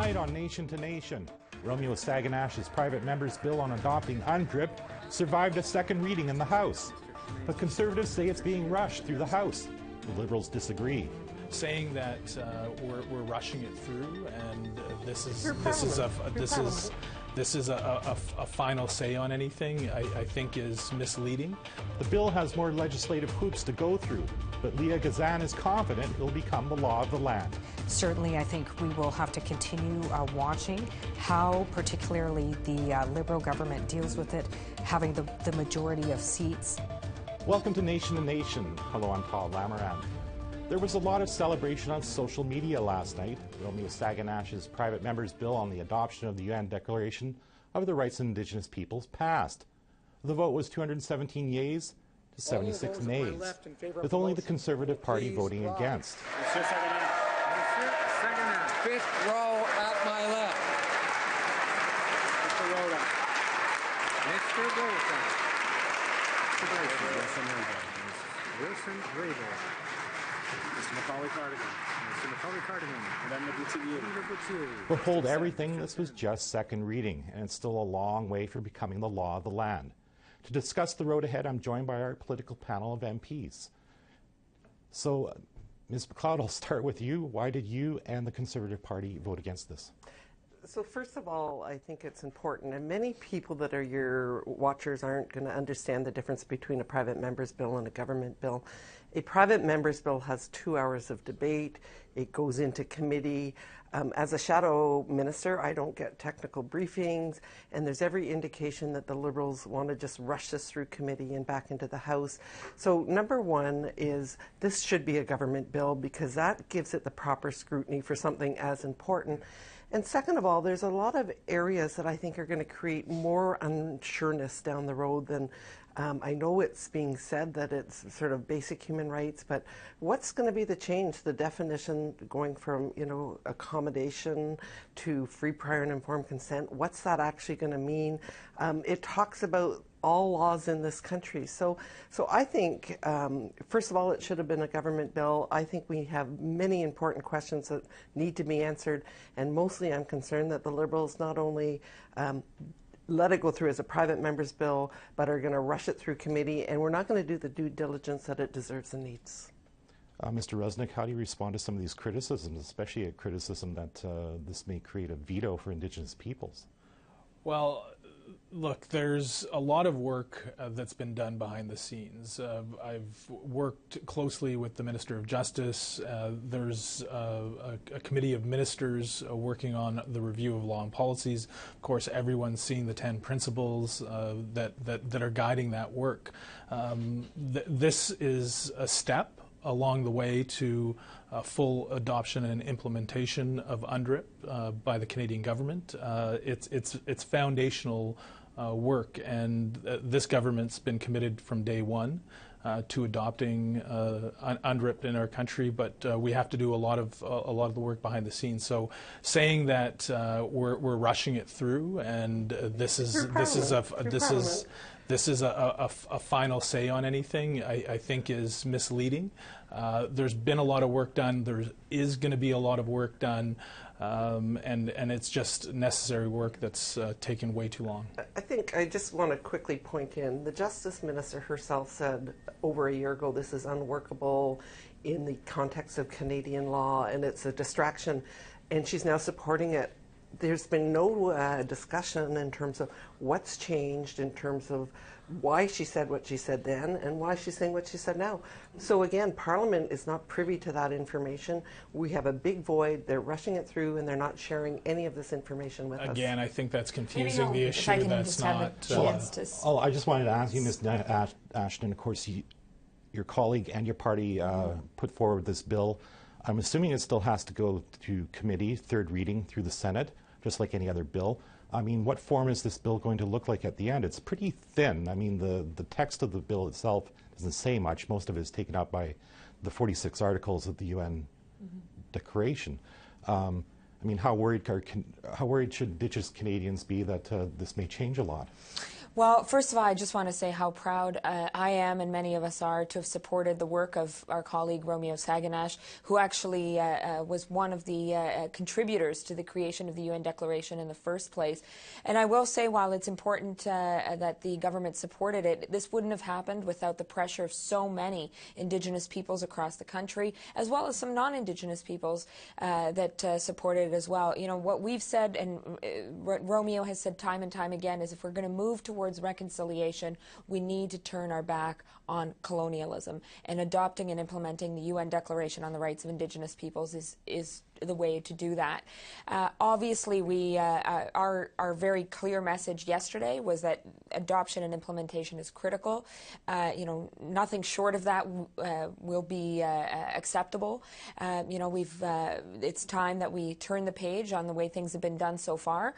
Tonight on Nation to Nation, Romeo Saganash's private member's bill on adopting UNDRIP survived a second reading in the House. But Conservatives say it's being rushed through the House. The Liberals disagree. Saying that we're rushing it through, and this is a final say on anything, I think is misleading. The bill has more legislative hoops to go through, but Leah Gazan is confident it will become the law of the land. Certainly, I think we will have to continue watching how particularly the Liberal government deals with it, having the majority of seats. Welcome to Nation to Nation. Hello, I'm Paul Lamourant. There was a lot of celebration on social media last night. Romeo Saganash's private member's bill on the adoption of the UN Declaration of the Rights of Indigenous Peoples passed. The vote was 217 yeas to 76 nays, with only the Conservative Party voting against. Mr. Saganash, fifth row at my left. Mr. Rhoda. Mr. Wilson Raybould. Mr. Macaulay Cardigan. Mr. Macaulay Cardigan. Madame Boutier. But hold everything, this was just second reading, and it's still a long way from becoming the law of the land. To discuss the road ahead, I'm joined by our political panel of MPs. So, Ms. McLeod, I'll start with you. Why did you and the Conservative Party vote against this? So first of all, I think it's important, and many people that are your watchers aren't going to understand the difference between a private member's bill and a government bill. A private member's bill has 2 hours of debate. It goes into committee. As a shadow minister, I don't get technical briefings, and there's every indication that the Liberals want to just rush this through committee and back into the House. So number one is this should be a government bill because that gives it the proper scrutiny for something as important. And second of all, there's a lot of areas that I think are going to create more unsureness down the road than I know it's being said that it's sort of basic human rights, but what's going to be the change, the definition going from, accommodation to free, prior, and informed consent? What's that actually going to mean? It talks about all laws in this country. So I think, first of all, it should have been a government bill. I think we have many important questions that need to be answered, and mostly I'm concerned that the Liberals not only let it go through as a private member's bill, but are going to rush it through committee, and we're not going to do the due diligence that it deserves and needs. Mr. Resnick, how do you respond to some of these criticisms, especially a criticism that this may create a veto for Indigenous peoples? Well, look, there's a lot of work that's been done behind the scenes. I've worked closely with the Minister of Justice. There's a committee of ministers working on the review of law and policies. Of course, everyone's seen the 10 principles that are guiding that work. This is a step along the way to full adoption and implementation of UNDRIP by the Canadian government. It's foundational work, and this government's been committed from day one to adopting UNDRIP in our country, but we have to do a lot of the work behind the scenes. So saying that we're rushing it through, and this is a final say on anything, I think is misleading. There's been a lot of work done. There is going to be a lot of work done, and it's just necessary work that's taken way too long. I think I just want to quickly point in, the Justice Minister herself said over a year ago this is unworkable in the context of Canadian law and it's a distraction, and she's now supporting it. There's been no discussion in terms of what's changed, in terms of why she said what she said then and why she's saying what she said now. So again, Parliament is not privy to that information. We have a big void. They're rushing it through and they're not sharing any of this information with us. Again, I think that's confusing the issue. That's not... I just wanted to ask you, Ms. Ashton, of course, your colleague and your party put forward this bill. I'm assuming it still has to go to committee, third reading through the Senate, just like any other bill. I mean, what form is this bill going to look like at the end? It's pretty thin. I mean, the text of the bill itself doesn't say much. Most of it is taken up by the 46 articles of the UN Declaration. I mean, how worried should Indigenous Canadians be that this may change a lot? Well, first of all, I just want to say how proud I am, and many of us are, to have supported the work of our colleague Romeo Saganash, who actually was one of the contributors to the creation of the UN Declaration in the first place. And I will say, while it's important that the government supported it, this wouldn't have happened without the pressure of so many Indigenous peoples across the country, as well as some non-Indigenous peoples that supported it as well. You know, what we've said, and what Romeo has said time and time again, is if we're going to move towards reconciliation, we need to turn our back on colonialism, and adopting and implementing the UN Declaration on the Rights of Indigenous Peoples is the way to do that. Obviously, our very clear message yesterday was that adoption and implementation is critical. You know, nothing short of that will be acceptable. You know, it's time that we turn the page on the way things have been done so far.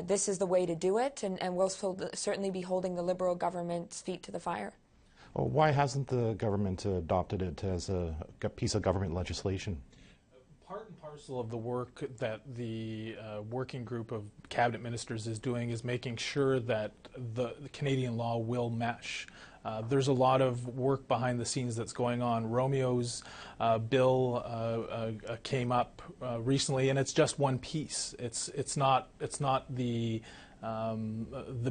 This is the way to do it, and we'll certainly be holding the Liberal government's feet to the fire. Well, why hasn't the government adopted it as a piece of government legislation? Part and parcel of the work that the working group of cabinet ministers is doing is making sure that the Canadian law will mesh. There's a lot of work behind the scenes that's going on. Romeo's bill came up recently, and it's just one piece. It's not the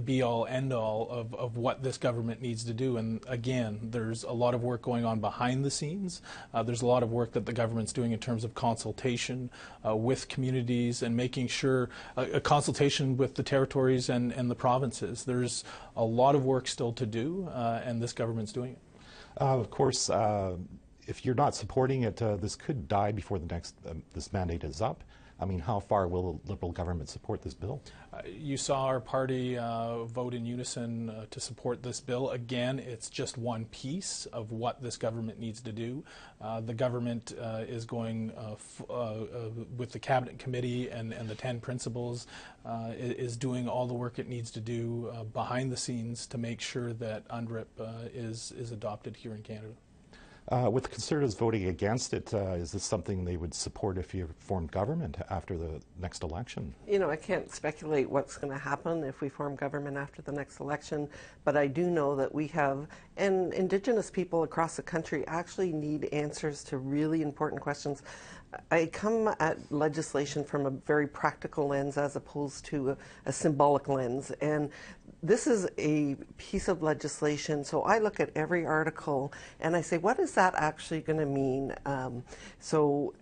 be-all, end-all of what this government needs to do. And again, there's a lot of work going on behind the scenes. There's a lot of work that the government's doing in terms of consultation with communities and making sure a consultation with the territories and the provinces. There's a lot of work still to do, and this government's doing it. Of course, if you're not supporting it, this could die before the next this mandate is up. I mean, how far will the Liberal government support this bill? You saw our party vote in unison to support this bill. Again, it's just one piece of what this government needs to do. The government is going with the Cabinet Committee and the 10 principles, is doing all the work it needs to do behind the scenes to make sure that UNDRIP is adopted here in Canada. With the Conservatives voting against it, is this something they would support if you formed government after the next election? You know, I can't speculate what's going to happen if we form government after the next election, but I do know that we have, and Indigenous people across the country actually need answers to really important questions. I come at legislation from a very practical lens as opposed to a symbolic lens, and this is a piece of legislation, so I look at every article and I say, what is that actually going to mean? So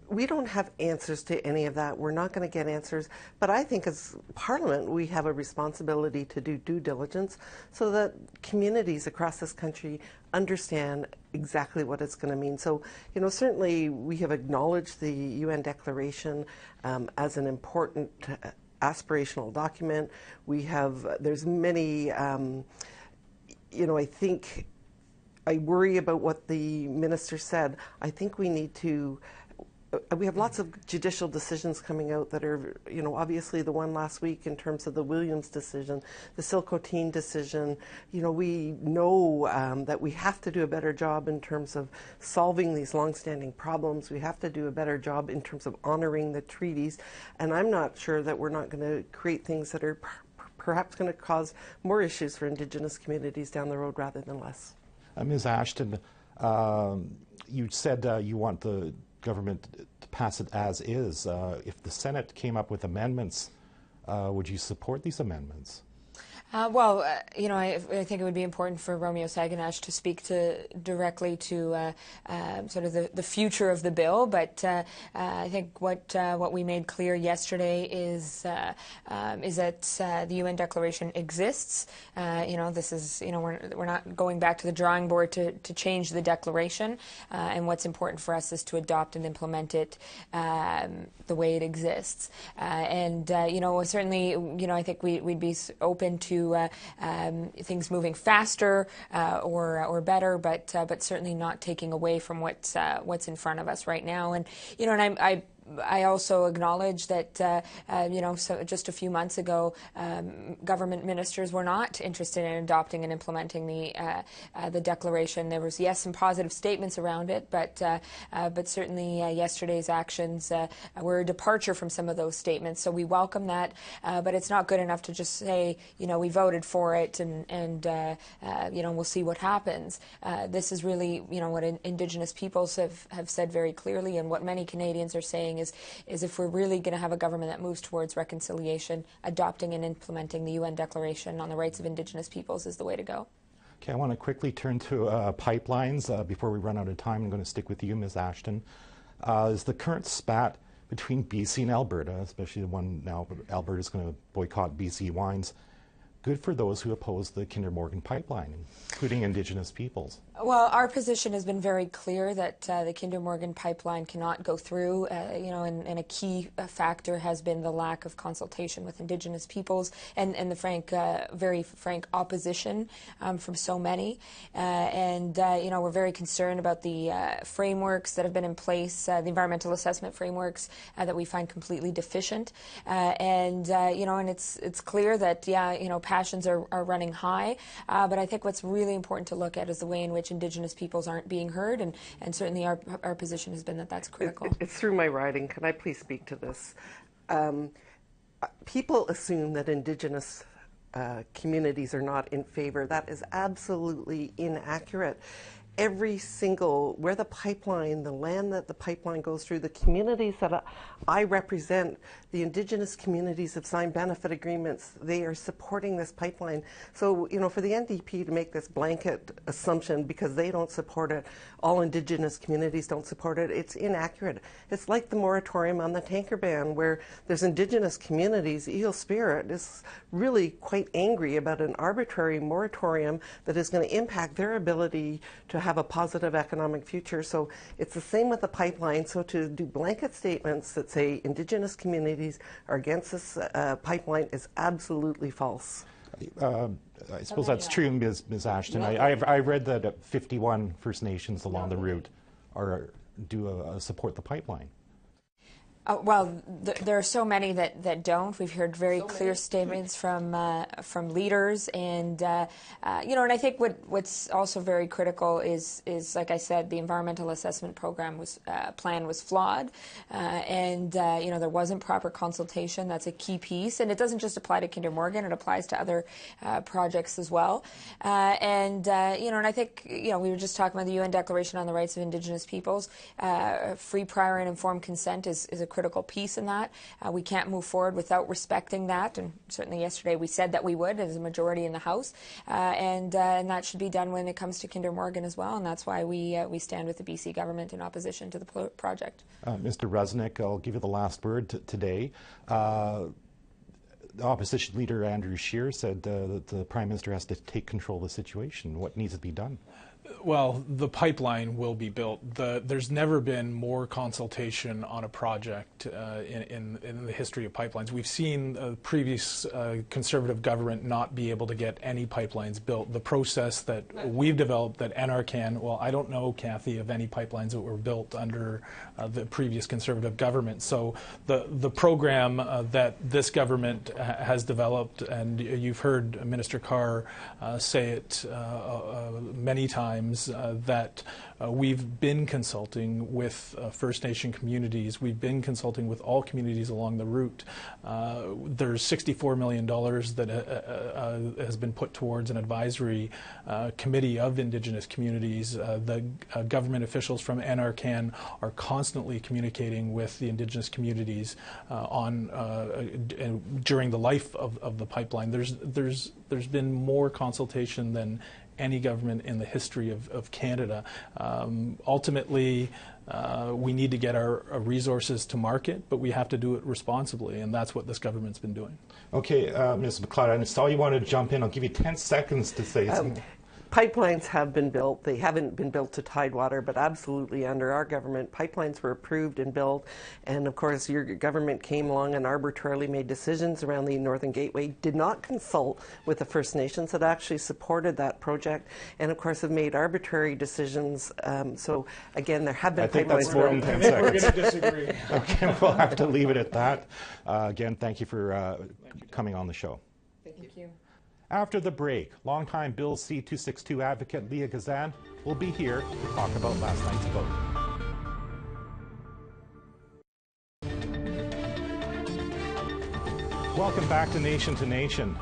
we don't have answers to any of that. We're not going to get answers, but I think as Parliament we have a responsibility to do due diligence so that communities across this country understand exactly what it's going to mean. So, you know, certainly we have acknowledged the UN Declaration as an important aspirational document. We have, there's many, you know, I think, I worry about what the minister said. I think we need to, we have lots of judicial decisions coming out that are, you know, obviously the one last week in terms of the Williams decision, the Silcoteen decision. You know, we know that we have to do a better job in terms of solving these longstanding problems. We have to do a better job in terms of honoring the treaties. And I'm not sure that we're not going to create things that are perhaps going to cause more issues for Indigenous communities down the road rather than less. Ms. Ashton, you said you want the government to pass it as is. If the Senate came up with amendments, would you support these amendments? Well, you know, I think it would be important for Romeo Saganash to speak directly to sort of the future of the bill. But I think what we made clear yesterday is that the UN Declaration exists. You know, this is, you know, we're not going back to the drawing board to change the Declaration. And what's important for us is to adopt and implement it the way it exists. You know, certainly, you know, I think we'd be open to things moving faster or better, but certainly not taking away from what's in front of us right now. And you know, and I also acknowledge that, so just a few months ago, government ministers were not interested in adopting and implementing the declaration. There was, yes, some positive statements around it, but certainly yesterday's actions were a departure from some of those statements. So we welcome that, but it's not good enough to just say, we voted for it and we'll see what happens. This is really, what Indigenous peoples have said very clearly, and what many Canadians are saying is if we're really going to have a government that moves towards reconciliation, adopting and implementing the UN Declaration on the Rights of Indigenous Peoples is the way to go. Okay, I want to quickly turn to pipelines before we run out of time. I'm going to stick with you, Ms. Ashton. Is the current spat between BC and Alberta, especially the one now Alberta is going to boycott BC wines, good for those who oppose the Kinder Morgan pipeline, including Indigenous peoples? Well, our position has been very clear that the Kinder Morgan pipeline cannot go through, and a key factor has been the lack of consultation with Indigenous peoples and the very frank opposition from so many. We're very concerned about the frameworks that have been in place, the environmental assessment frameworks that we find completely deficient. And it's clear that, passions are running high. But I think what's really important to look at is the way in which Indigenous peoples aren't being heard, and certainly our position has been that that's critical. It's through my writing. Can I please speak to this? People assume that Indigenous communities are not in favor. That is absolutely inaccurate. Where the land that the pipeline goes through, the communities that I represent, the Indigenous communities have signed benefit agreements. They are supporting this pipeline. So, for the NDP to make this blanket assumption because they don't support it, all Indigenous communities don't support it, it's inaccurate. It's like the moratorium on the tanker ban, where there's Indigenous communities. Eel Spirit is really quite angry about an arbitrary moratorium that is going to impact their ability to have a positive economic future. So it's the same with the pipeline. So to do blanket statements that say Indigenous communities are against this pipeline is absolutely false. I suppose that's true, Ms. Ashton. I read that 51 First Nations along the route support the pipipeline. There are so many that don't. We've heard very clear statements from leaders, and and I think what's also very critical is like I said, the environmental assessment plan was flawed, and there wasn't proper consultation. That's a key piece, and it doesn't just apply to Kinder Morgan; it applies to other projects as well. And I think we were just talking about the UN Declaration on the Rights of Indigenous Peoples. Free, prior, and informed consent is a critical piece in that. We can't move forward without respecting that, and certainly yesterday we said that we would as a majority in the House, and that should be done when it comes to Kinder Morgan as well, and that's why we stand with the BC government in opposition to the project. Mr. Resnick, I'll give you the last word today. The opposition leader Andrew Scheer said that the Prime Minister has to take control of the situation. What needs to be done? Well, the pipeline will be built. There's never been more consultation on a project in the history of pipelines. We've seen a previous Conservative government not be able to get any pipelines built. The process that we've developed, that NRCan, well, I don't know, Kathy, of any pipelines that were built under the previous Conservative government. So the program that this government has developed, and you've heard Minister Carr say it many times, that we've been consulting with First Nation communities. We've been consulting with all communities along the route. There's $64 million that has been put towards an advisory committee of Indigenous communities. The government officials from NRCan are constantly communicating with the Indigenous communities during the life of the pipeline. There's been more consultation than any government in the history of Canada. Ultimately, we need to get our resources to market, but we have to do it responsibly, and that's what this government's been doing. Okay, Ms. McLeod, I saw you wanted to jump in. I'll give you 10 seconds to say something. Pipelines have been built. They haven't been built to Tidewater, but absolutely under our government, pipelines were approved and built. And of course, your government came along and arbitrarily made decisions around the Northern Gateway, did not consult with the First Nations that actually supported that project, and of course have made arbitrary decisions. So again, there have been I think pipelines that's more than 10 We're going seconds. to disagree. Okay, we'll have to leave it at that. Again, thank you for coming on the show. Thank you. After the break, longtime Bill C-262 advocate Leah Gazan will be here to talk about last night's vote. Welcome back to Nation to Nation.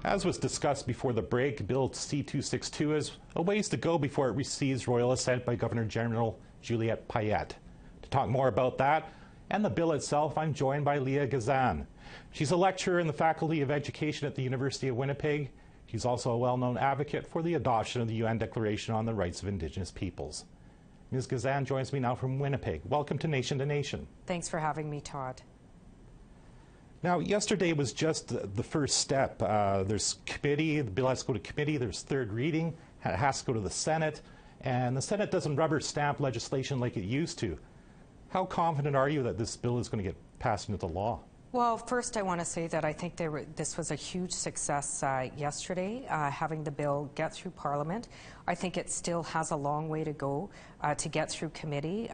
As was discussed before the break, Bill C-262 has a ways to go before it receives royal assent by Governor General Juliette Payette. To talk more about that and the bill itself, I'm joined by Leah Gazan. She's a lecturer in the Faculty of Education at the University of Winnipeg. She's also a well-known advocate for the adoption of the UN Declaration on the Rights of Indigenous Peoples. Ms. Gazan joins me now from Winnipeg. Welcome to Nation. Thanks for having me, Todd. Now, yesterday was just the first step. There's committee, the bill has to go to committee, there's third reading, it has to go to the Senate, and the Senate doesn't rubber stamp legislation like it used to. How confident are you that this bill is going to get passed into law? Well, first I want to say that I think this was a huge success yesterday, having the bill get through Parliament. I think it still has a long way to go to get through committee.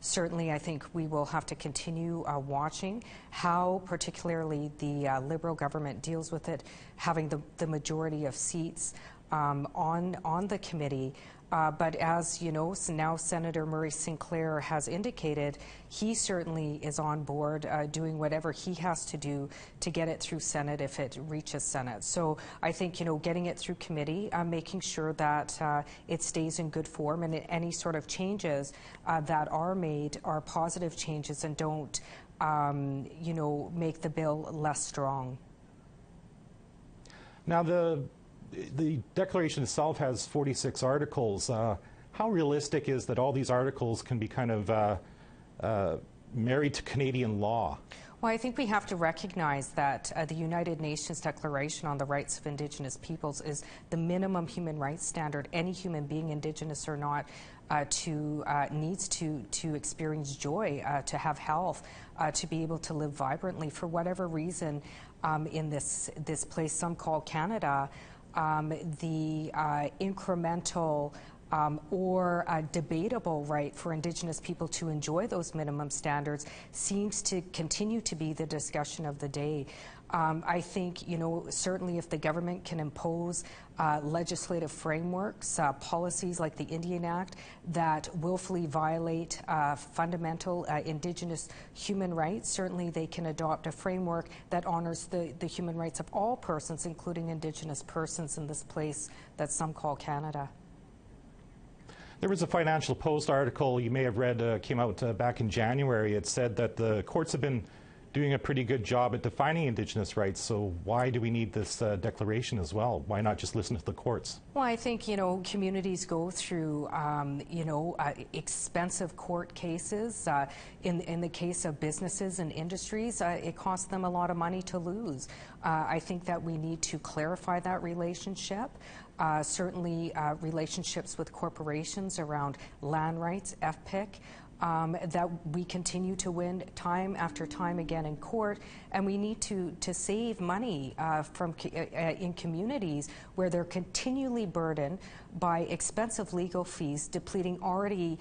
Certainly, I think we will have to continue watching how particularly the Liberal government deals with it, having the majority of seats on the committee. But as you know, now Senator Murray Sinclair has indicated he certainly is on board doing whatever he has to do to get it through Senate if it reaches Senate. So I think, getting it through committee, making sure that it stays in good form, and any sort of changes that are made are positive changes and don't, make the bill less strong. Now, the Declaration itself has 46 articles. How realistic is that all these articles can be kind of married to Canadian law? Well, I think we have to recognize that the United Nations Declaration on the Rights of Indigenous Peoples is the minimum human rights standard any human being, Indigenous or not, needs to experience joy, to have health, to be able to live vibrantly for whatever reason in this place some call Canada. The incremental or debatable right for Indigenous people to enjoy those minimum standards seems to continue to be the discussion of the day. I think, certainly if the government can impose legislative frameworks, policies like the Indian Act that willfully violate fundamental Indigenous human rights, certainly they can adopt a framework that honors the human rights of all persons, including Indigenous persons in this place that some call Canada. There was a Financial Post article you may have read, came out back in January. It said that the courts have been doing a pretty good job at defining Indigenous rights, so why do we need this declaration as well? Why not just listen to the courts? Well, I think, communities go through, expensive court cases. In the case of businesses and industries, it costs them a lot of money to lose. I think that we need to clarify that relationship. Certainly relationships with corporations around land rights, FPIC, that we continue to win time after time again in court, and we need to save money in communities where they're continually burdened by expensive legal fees, depleting already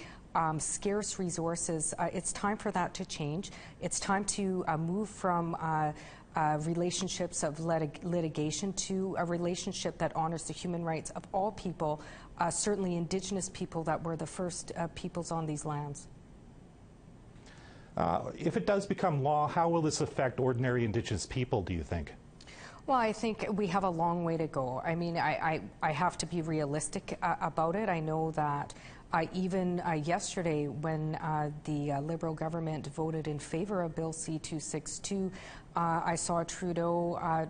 scarce resources. It's time for that to change. It's time to move from relationships of litigation to a relationship that honors the human rights of all people, certainly Indigenous people that were the first peoples on these lands. If it does become law, how will this affect ordinary Indigenous people, do you think? Well, I think we have a long way to go. I mean, I have to be realistic about it. I know that even yesterday when the Liberal government voted in favor of Bill C-262, I saw Trudeau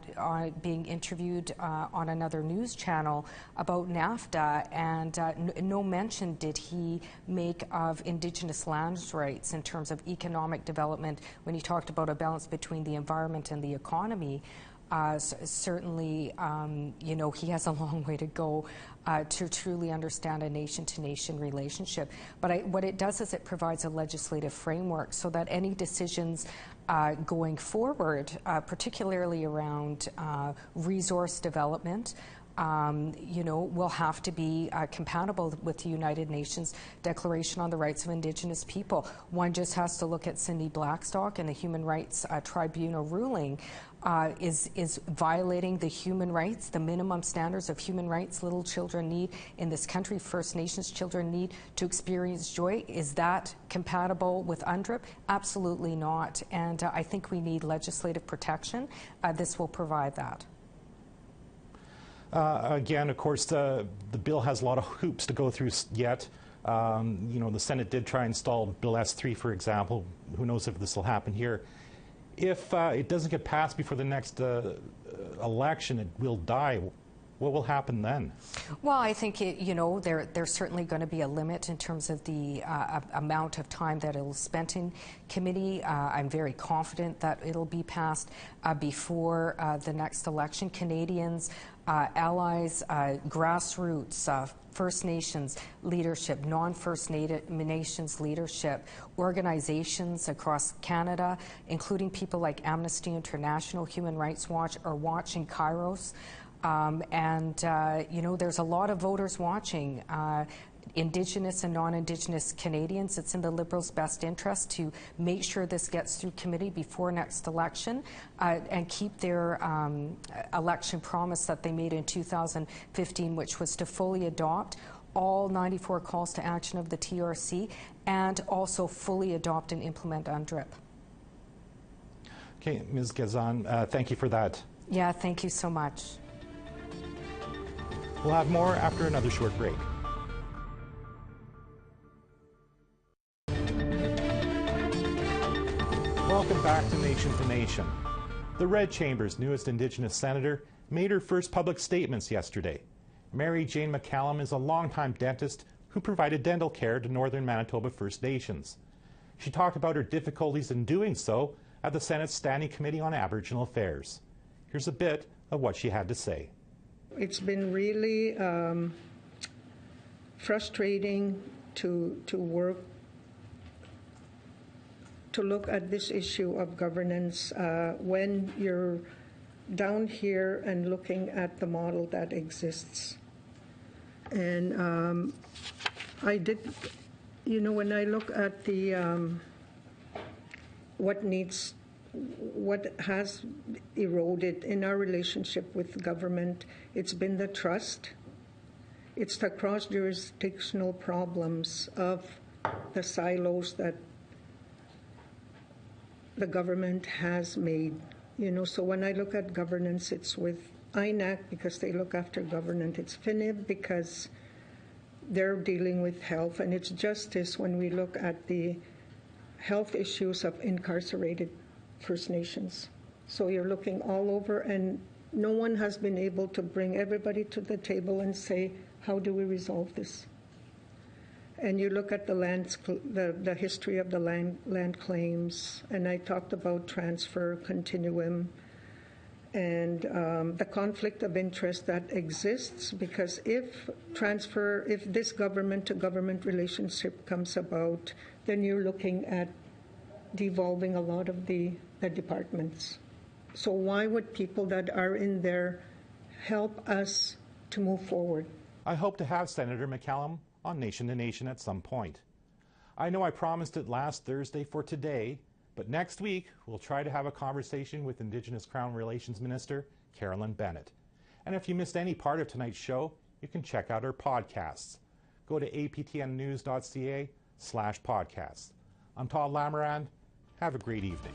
being interviewed on another news channel about NAFTA, and no mention did he make of Indigenous lands rights in terms of economic development when he talked about a balance between the environment and the economy. Certainly, you know, he has a long way to go to truly understand a nation-to-nation relationship. But what it does is it provides a legislative framework so that any decisions going forward, particularly around resource development, you know, will have to be compatible with the United Nations Declaration on the Rights of Indigenous People. One just has to look at Cindy Blackstock and the Human Rights Tribunal ruling is violating the human rights, the minimum standards of human rights little children need in this country, First Nations children need to experience joy. Is that compatible with UNDRIP? Absolutely not. And I think we need legislative protection. This will provide that. Again, of course, the bill has a lot of hoops to go through yet. You know, the Senate did try and install Bill S3, for example. Who knows if this will happen here. If it doesn't get passed before the next election, it will die. What will happen then? Well, I think, you know, there's certainly going to be a limit in terms of the amount of time that it'll spend in committee. I'm very confident that it'll be passed before the next election. Canadians, allies, grassroots, First Nations leadership, non-First Nations leadership, organizations across Canada, including people like Amnesty International, Human Rights Watch, are watching Kairos. You know, there's a lot of voters watching. Indigenous and non-Indigenous Canadians, it's in the Liberals' best interest to make sure this gets through committee before next election and keep their election promise that they made in 2015, which was to fully adopt all 94 calls to action of the TRC and also fully adopt and implement UNDRIP. Okay, Ms. Gazan, thank you for that. Yeah, thank you so much. We'll have more after another short break. Welcome back to Nation to Nation. The Red Chamber's newest Indigenous senator made her first public statements yesterday. Mary Jane McCallum is a longtime dentist who provided dental care to Northern Manitoba First Nations. She talked about her difficulties in doing so at the Senate's Standing Committee on Aboriginal Affairs. Here's a bit of what she had to say. It's been really frustrating to work, to look at this issue of governance when you're down here and looking at the model that exists. And I did, you know, when I look at the what has eroded in our relationship with government, it's been the trust. It's the cross-jurisdictional problems of the silos that the government has made. You know, so when I look at governance, it's with INAC because they look after government. It's FINIB because they're dealing with health. And it's justice when we look at the health issues of incarcerated First Nations. So you're looking all over, and no one has been able to bring everybody to the table and say, how do we resolve this? And you look at the history of the land claims, and I talked about transfer continuum and the conflict of interest that exists, because if this government-to-government relationship comes about, then you're looking at devolving a lot of the departments. So why would people that are in there help us to move forward? I hope to have Senator McCallum on Nation to Nation at some point. I know I promised it last Thursday for today, but next week we'll try to have a conversation with Indigenous Crown Relations Minister Carolyn Bennett. And if you missed any part of tonight's show, you can check out our podcasts. Go to aptnnews.ca/podcasts. I'm Todd Lamourand. Have a great evening.